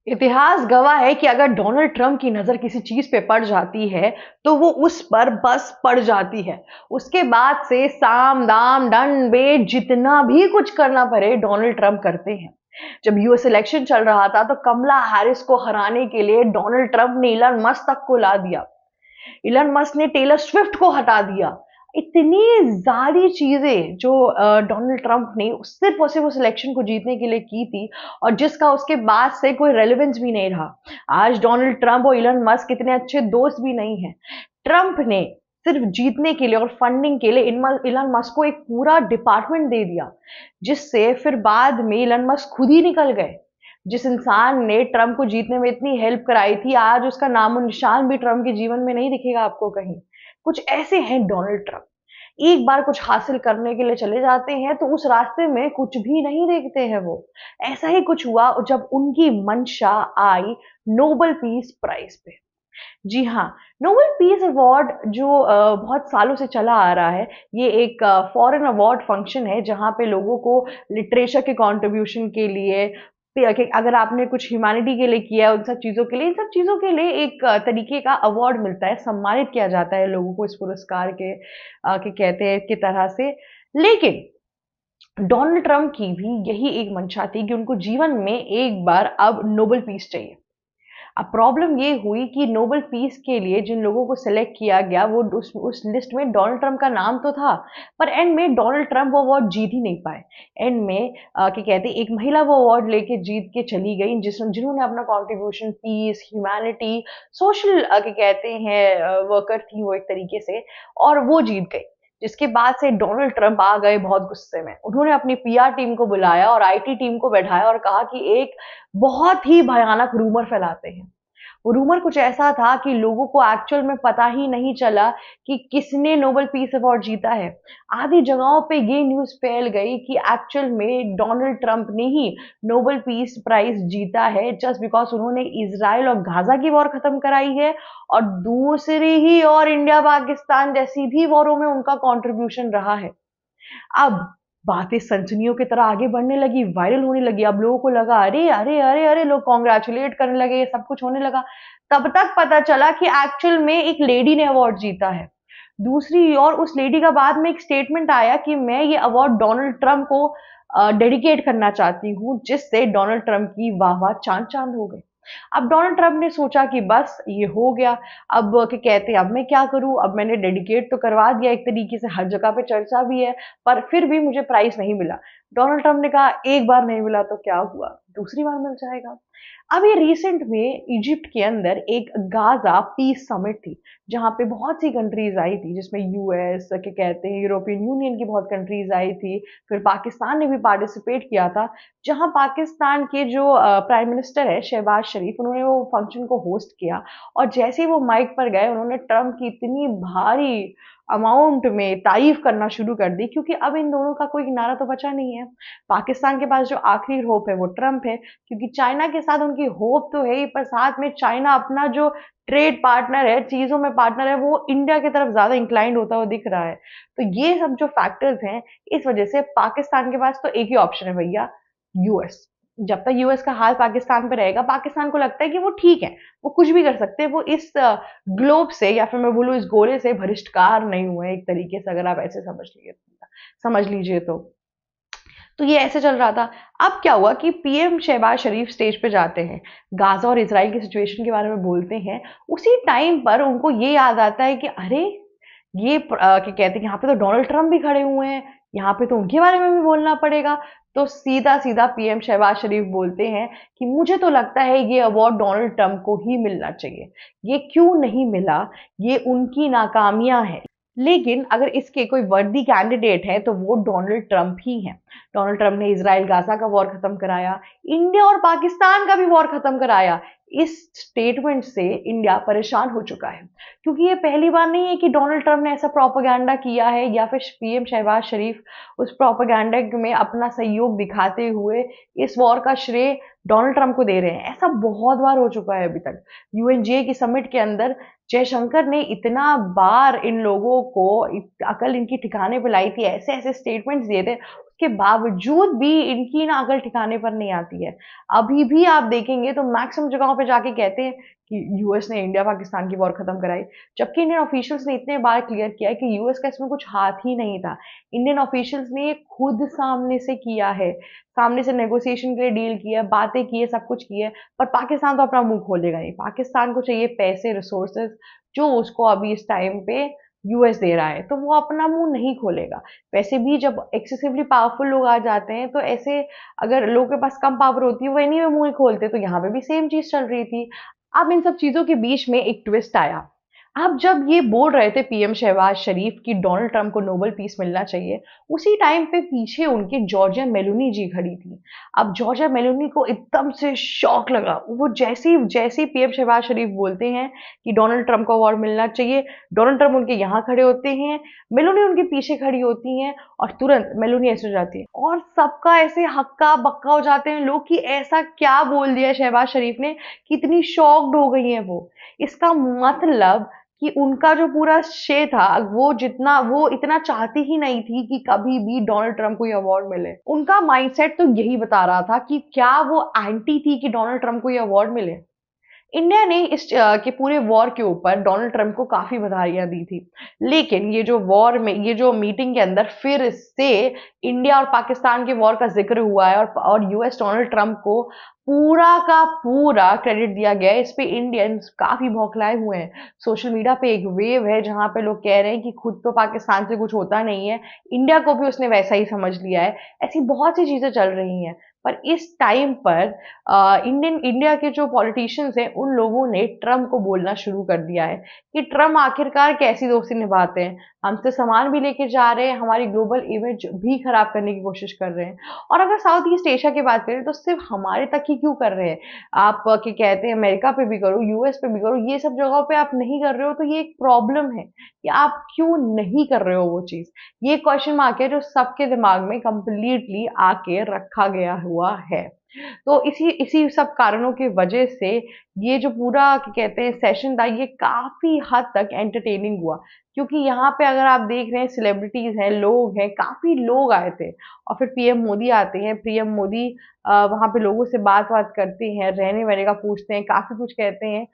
इतिहास गवाह है कि अगर डोनाल्ड ट्रंप की नजर किसी चीज पे पड़ जाती है तो वो उस पर बस पड़ जाती है। उसके बाद से साम दाम दंड भेद जितना भी कुछ करना पड़े डोनाल्ड ट्रंप करते हैं। जब यूएस इलेक्शन चल रहा था तो कमला हैरिस को हराने के लिए डोनाल्ड ट्रंप ने इलन मस्क तक को ला दिया। इलन मस्क ने टेलर स्विफ्ट को हटा दिया। इतनी सारी चीजें जो डोनाल्ड ट्रंप ने सिर्फ और सिर्फ उस इलेक्शन को जीतने के लिए की थी और जिसका उसके बाद से कोई रेलेवेंस भी नहीं रहा। आज डोनाल्ड ट्रंप और इलन मस्क इतने अच्छे दोस्त भी नहीं हैं। ट्रंप ने सिर्फ जीतने के लिए और फंडिंग के लिए इलन मस्क को एक पूरा डिपार्टमेंट दे दिया, जिससे फिर बाद में इलन मस्क खुद ही निकल गए। जिस इंसान ने ट्रंप को जीतने में इतनी हेल्प कराई थी, आज उसका नामो निशान भी ट्रंप के जीवन में नहीं दिखेगा आपको कहीं। कुछ ऐसे हैं डोनाल्ड ट्रंप। एक बार कुछ हासिल करने के लिए चले जाते हैं तो उस रास्ते में कुछ भी नहीं देखते हैं वो। ऐसा ही कुछ हुआ जब उनकी मंशा आई नोबेल पीस प्राइज पे। जी हाँ, नोबेल पीस अवार्ड जो बहुत सालों से चला आ रहा है, ये एक फॉरेन अवार्ड फंक्शन है जहाँ पे लोगों को लिटरेचर के कंट्रीब्यूशन के लिए, कि अगर आपने कुछ ह्यूमैनिटी के लिए किया है, उन सब चीज़ों के लिए, इन सब चीज़ों के लिए एक तरीके का अवार्ड मिलता है, सम्मानित किया जाता है लोगों को इस पुरस्कार के कहते हैं की तरह से। लेकिन डोनाल्ड ट्रंप की भी यही एक मंशा थी कि उनको जीवन में एक बार अब नोबेल पीस चाहिए। अब प्रॉब्लम ये हुई कि नोबेल पीस के लिए जिन लोगों को सिलेक्ट किया गया वो उस लिस्ट में डोनाल्ड ट्रंप का नाम तो था, पर एंड में डोनाल्ड ट्रंप वो अवार्ड जीत ही नहीं पाए। एंड में क्या कहते हैं, एक महिला वो अवार्ड लेके जीत के चली गई जिन्होंने अपना कंट्रीब्यूशन पीस, ह्यूमैनिटी, सोशल क्या कहते हैं वर्कर थी वो एक तरीके से, और वो जीत गई। जिसके बाद से डोनाल्ड ट्रंप आ गए बहुत गुस्से में। उन्होंने अपनी पीआर टीम को बुलाया और आईटी टीम को बैठाया और कहा कि एक बहुत ही भयानक रूमर फैलाते हैं। वो रूमर कुछ ऐसा था कि लोगों को एक्चुअल में पता ही नहीं चला कि किसने नोबेल पीस अवार्ड जीता है। आधी जगहों पे ये न्यूज़ फैल गई कि एक्चुअल में डोनाल्ड ट्रंप ने ही नोबेल पीस प्राइज जीता है, जस्ट बिकॉज़ उन्होंने इज़राइल और गाज़ा की वॉर खत्म कराई है और दूसरी ही और इंडिया पाकिस्तान जैसी भी वॉरों में उनका कंट्रीब्यूशन रहा है। अब बातें सनसनियों की तरह आगे बढ़ने लगी, वायरल होने लगी। अब लोगों को लगा अरे अरे अरे अरे, लोग कॉन्ग्रेचुलेट करने लगे, ये सब कुछ होने लगा। तब तक पता चला कि एक्चुअल में एक लेडी ने अवार्ड जीता है। दूसरी ओर उस लेडी का बाद में एक स्टेटमेंट आया कि मैं ये अवार्ड डोनाल्ड ट्रंप को डेडिकेट करना चाहती हूँ, जिससे डोनाल्ड ट्रंप की वाह वाह चांद चांद हो गई। अब डोनाल्ड ट्रंप ने सोचा कि बस ये हो गया, अब क्या कहते हैं, अब मैं क्या करूं, अब मैंने डेडिकेट तो करवा दिया, एक तरीके से हर जगह पे चर्चा भी है, पर फिर भी मुझे प्राइज नहीं मिला। डोनाल्ड ट्रंप ने कहा एक बार नहीं मिला तो क्या हुआ, दूसरी बार मिल जाएगा। अब ये रिसेंट में इजिप्ट के अंदर एक गाजा पीस समिट थी, जहाँ पे बहुत सी कंट्रीज आई थी, जिसमें यूएस क्या कहते हैं, यूरोपियन यूनियन की बहुत कंट्रीज आई थी, फिर पाकिस्तान ने भी पार्टिसिपेट किया था। जहाँ पाकिस्तान के जो प्राइम मिनिस्टर है शहबाज शरीफ, उन्होंने वो फंक्शन को होस्ट किया और जैसे ही वो माइक पर गए उन्होंने ट्रंप की इतनी भारी अमाउंट में तारीफ करना शुरू कर दी, क्योंकि अब इन दोनों का कोई किनारा तो बचा नहीं है। पाकिस्तान के पास जो आखिरी होप है वो ट्रंप है, क्योंकि चाइना के साथ उनकी होप तो है ही, पर साथ में चाइना अपना जो ट्रेड पार्टनर है, चीजों में पार्टनर है, वो इंडिया की तरफ ज्यादा इंक्लाइंड होता हुआ दिख रहा है। तो ये सब जो फैक्टर्स हैं, इस वजह से पाकिस्तान के पास तो एक ही ऑप्शन है भैया, यूएस। जब तक यूएस का हाल पाकिस्तान पे रहेगा, पाकिस्तान को लगता है कि वो ठीक है, वो कुछ भी कर सकते हैं, वो इस ग्लोब से या फिर मैं बोलूँ इस गोले से भरिष्टकार नहीं हुए एक तरीके से, अगर आप ऐसे समझ लीजिए तो ये ऐसे चल रहा था। अब क्या हुआ कि पीएम शहबाज शरीफ स्टेज पे जाते हैं, गाजा और इसराइल की सिचुएशन के बारे में बोलते हैं। उसी टाइम पर उनको ये याद आता है कि अरे ये क्या कहते हैं, यहाँ पे तो डोनाल्ड ट्रंप भी खड़े हुए हैं, यहाँ पे तो उनके बारे में भी बोलना पड़ेगा। तो सीधा सीधा पीएम शहबाज शरीफ बोलते हैं कि मुझे तो लगता है ये अवार्ड डोनाल्ड ट्रंप को ही मिलना चाहिए। ये क्यों नहीं मिला, ये उनकी नाकामियां हैं, लेकिन अगर इसके कोई वर्दी कैंडिडेट है तो वो डोनाल्ड ट्रंप ही हैं। डोनाल्ड ट्रंप ने इजराइल गाजा का वॉर खत्म कराया, इंडिया और पाकिस्तान का भी वॉर खत्म कराया। इस स्टेटमेंट से इंडिया परेशान हो चुका है, क्योंकि ये पहली बार नहीं है कि डोनाल्ड ट्रंप ने ऐसा प्रोपेगेंडा किया है या फिर पीएम शहबाज शरीफ उस प्रोपेगेंडा में अपना सहयोग दिखाते हुए इस वॉर का श्रेय डोनाल्ड ट्रंप को दे रहे हैं। ऐसा बहुत बार हो चुका है अभी तक। यूएनजीए की समिट के अंदर जयशंकर ने इतना बार इन लोगों को अकल इनकी ठिकाने पे लाई थी, ऐसे ऐसे स्टेटमेंट्स दिए थे, के बावजूद भी इनकी ना अकल ठिकाने पर नहीं आती है। अभी भी आप देखेंगे तो मैक्सिमम जगहों पे जाके कहते हैं कि यूएस ने इंडिया पाकिस्तान की वॉर खत्म कराई, जबकि इंडियन ऑफिशियल्स ने इतने बार क्लियर किया है कि यूएस का इसमें कुछ हाथ ही नहीं था। इंडियन ऑफिशियल्स ने ये खुद सामने से किया है, सामने से नेगोशिएशन के लिए डील किया, बातें की है, सब कुछ किया है, पर पाकिस्तान तो अपना मुंह खोलेगा नहीं। पाकिस्तान को चाहिए पैसे, रिसोर्सेज, जो उसको अभी इस टाइम पे यूएस दे रहा है, तो वो अपना मुंह नहीं खोलेगा। वैसे भी जब एक्सेसिवली पावरफुल लोग आ जाते हैं तो ऐसे, अगर लोगों के पास कम पावर होती है वो एनीवे मुंह नहीं खोलते, तो यहाँ पे भी सेम चीज चल रही थी। अब इन सब चीजों के बीच में एक ट्विस्ट आया। अब जब ये बोल रहे थे पीएम शहबाज शरीफ कि डोनाल्ड ट्रंप को नोबेल पीस मिलना चाहिए, उसी टाइम पे पीछे उनके जॉर्जिया मेलोनी जी खड़ी थी। अब जॉर्जिया मेलोनी को एकदम से शॉक लगा। वो जैसे ही पीएम शहबाज शरीफ बोलते हैं कि डोनाल्ड ट्रंप को अवार्ड मिलना चाहिए, डोनाल्ड ट्रंप उनके यहाँ खड़े होते हैं, मेलोनी उनके पीछे खड़ी होती हैं, और तुरंत मेलोनी ऐसे हो जाती है और सबका ऐसे हक्का बक्का हो जाते हैं लोग कि ऐसा क्या बोल दिया शहबाज शरीफ ने, कितनी शॉक्ड हो गई है वो। इसका मतलब कि उनका जो पूरा शे था, वो इतना चाहती ही नहीं थी कि कभी भी डोनाल्ड ट्रंप को ये अवार्ड मिले। उनका माइंडसेट तो यही बता रहा था कि क्या वो एंटी थी कि डोनाल्ड ट्रंप को ये अवार्ड मिले। इंडिया ने इस के पूरे वॉर के ऊपर डोनाल्ड ट्रंप को काफी बधाइयां दी थी, लेकिन ये जो मीटिंग के अंदर फिर से इंडिया और पाकिस्तान के वॉर का जिक्र हुआ है, और यूएस डोनाल्ड ट्रंप को पूरा का पूरा क्रेडिट दिया गया है। इस पे इंडियंस काफी बौखलाए हुए हैं। सोशल मीडिया पे एक वेव है जहां पे लोग कह रहे हैं कि खुद तो पाकिस्तान से कुछ होता नहीं है, इंडिया को भी उसने वैसा ही समझ लिया है। ऐसी बहुत सी चीजें चल रही हैं, पर इस टाइम पर इंडिया के जो पॉलिटिशियंस हैं उन लोगों ने ट्रम्प को बोलना शुरू कर दिया है कि ट्रम्प आखिरकार कैसी दोस्ती निभाते हैं, हमसे सामान भी लेके जा रहे हैं, हमारी ग्लोबल इमेज भी खराब करने की कोशिश कर रहे हैं। और अगर साउथ ईस्ट एशिया की बात करें तो सिर्फ हमारे तक ही क्यों कर रहे हैं, आप क्या कहते हैं अमेरिका पे भी करो, यूएस पे भी करो, ये सब जगहों पे आप नहीं कर रहे हो, तो ये एक प्रॉब्लम है कि आप क्यों नहीं कर रहे हो वो चीज। ये क्वेश्चन मार्क है जो सबके दिमाग में कंप्लीटली आके रखा गया हुआ है। तो इसी इसी सब कारणों की वजह से ये जो पूरा क्या कहते हैं सेशन था, ये काफी हद तक एंटरटेनिंग हुआ, क्योंकि यहाँ पे अगर आप देख रहे हैं सेलिब्रिटीज हैं, लोग हैं, काफी लोग आए थे। और फिर पीएम मोदी आते हैं, पीएम मोदी वहां पे लोगों से बात करते हैं, रहने वहने का पूछते हैं, काफी कुछ कहते हैं।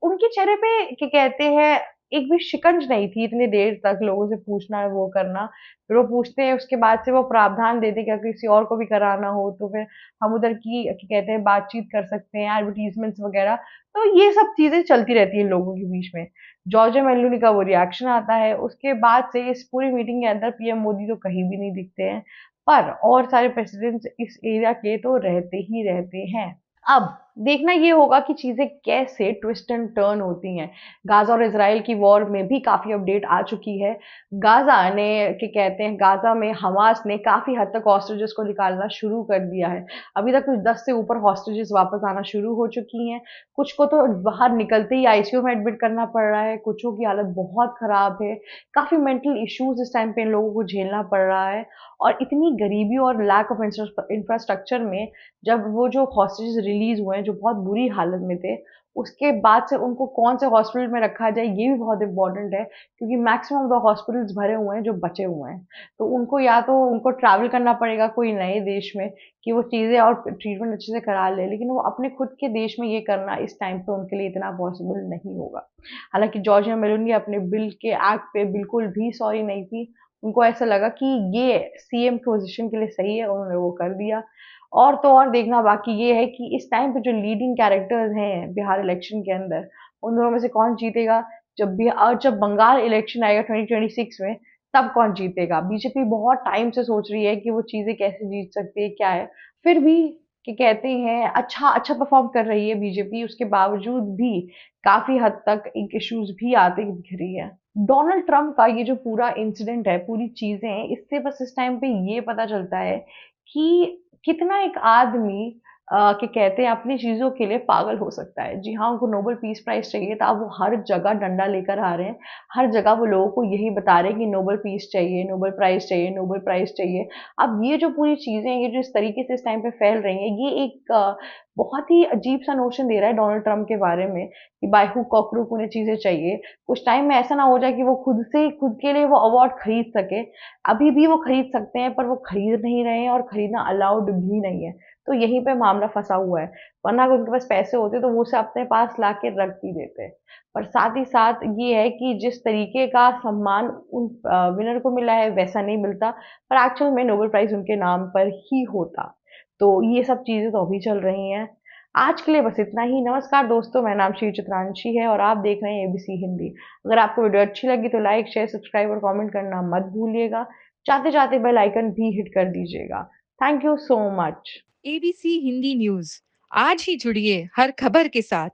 उनके चेहरे पे क्या कहते हैं एक भी शिकंज नहीं थी इतनी देर तक लोगों से पूछना वो करना। फिर वो पूछते हैं, उसके बाद से वो प्रावधान देते क्या किसी और को भी कराना हो तो फिर हम उधर की क्या कहते हैं बातचीत कर सकते हैं, एडवर्टीजमेंट्स वगैरह। तो ये सब चीजें चलती रहती हैं लोगों के बीच में। जॉर्जिया मेलोनी का वो रिएक्शन आता है, उसके बाद से इस पूरी मीटिंग के अंदर पीएम मोदी तो कहीं भी नहीं दिखते हैं, पर और सारे प्रेसिडेंट्स इस एरिया के तो रहते ही रहते हैं। अब देखना ये होगा कि चीजें कैसे ट्विस्ट एंड टर्न होती हैं। गाजा और इसराइल की वॉर में भी काफी अपडेट आ चुकी है। गाजा ने क्या कहते हैं गाजा में हमास ने काफी हद तक हॉस्टेजेस को निकालना शुरू कर दिया है। अभी तक कुछ 10 से ऊपर हॉस्टेजेस वापस आना शुरू हो चुकी हैं। कुछ को तो बाहर निकलते ही आईसीयू में एडमिट करना पड़ रहा है, कुछों की हालत बहुत खराब है। काफी मेंटल इश्यूज इस टाइम पे इन लोगों को झेलना पड़ रहा है। और इतनी गरीबी और लैक ऑफ इंफ्रास्ट्रक्चर में जब वो जो हॉस्टेजेस रिलीज हुए हैं जो बहुत बुरी हालत में थे, उसके बाद से उनको कौन से हॉस्पिटल में रखा जाए ये भी बहुत इंपॉर्टेंट है, क्योंकि मैक्सिमम द हॉस्पिटल्स भरे हुए हैं जो बचे हुए हैं। तो उनको या तो उनको ट्रैवल करना पड़ेगा कोई नए देश में कि वो चीज़ें और ट्रीटमेंट अच्छे से करा ले, लेकिन वो अपने खुद के देश में ये करना इस टाइम पे उनके लिए इतना पॉसिबल नहीं होगा। हालांकि जॉर्जिया मेलोनी अपने बिल के एक्ट पे बिल्कुल भी सॉरी नहीं थी। उनको ऐसा लगा कि ये सीएम पोजीशन के लिए सही है, उन्होंने वो कर दिया। और तो और देखना बाकी ये है कि इस टाइम पे जो लीडिंग कैरेक्टर्स हैं बिहार इलेक्शन के अंदर, उन दोनों में से कौन जीतेगा। जब बंगाल इलेक्शन आएगा 2026 में, तब कौन जीतेगा। बीजेपी बहुत टाइम से सोच रही है कि वो चीजें कैसे जीत सकती है, क्या है। फिर भी क्या कहते हैं अच्छा अच्छा परफॉर्म कर रही है बीजेपी, उसके बावजूद भी काफी हद तक एक इश्यूज भी आते दिख रही है। डोनाल्ड ट्रंप का ये जो पूरा इंसिडेंट है, पूरी चीजें हैं, इससे बस इस टाइम पे ये पता चलता है कि कितना एक आदमी कि कहते हैं अपनी चीज़ों के लिए पागल हो सकता है। जी हाँ, उनको नोबेल पीस प्राइज़ चाहिए था, अब वो हर जगह डंडा लेकर आ रहे हैं। हर जगह वो लोगों को यही बता रहे हैं कि नोबेल पीस चाहिए, नोबेल प्राइज़ चाहिए, नोबेल प्राइज़ चाहिए। अब ये जो पूरी चीज़ें हैं, ये जो इस तरीके से इस टाइम पे फैल रही हैं, ये एक बहुत ही अजीब-सा नोशन दे रहा है डोनाल्ड ट्रम्प के बारे में कि बाय हुक और क्रूक उन्हें चीज़ें चाहिए। कुछ टाइम में ऐसा ना हो जाए कि वो खुद से खुद के लिए वो अवार्ड खरीद सके। अभी भी वो खरीद सकते हैं, पर वो खरीद नहीं रहे हैं और खरीदना अलाउड भी नहीं है। तो यहीं पे मामला फँसा हुआ है। वरना अगर उनके पास पैसे होते तो वो उसे अपने पास लाके रख भी देते। पर साथ ही साथ ये है कि जिस तरीके का सम्मान उन विनर को मिला है वैसा नहीं मिलता, पर एक्चुअल में नोबेल प्राइज़ उनके नाम पर ही होता। तो ये सब चीज़ें तो अभी चल रही हैं। आज के लिए बस इतना ही। नमस्कार दोस्तों, मेरा नाम श्री चित्रांशी है और आप देख रहे हैं एबीसी हिंदी। अगर आपको वीडियो अच्छी लगी तो लाइक, शेयर, सब्सक्राइब और कमेंट करना मत भूलिएगा। जाते-जाते बेल आइकन भी हिट कर दीजिएगा। Thank you so much. ABC Hindi news आज ही जुड़िए हर खबर के साथ।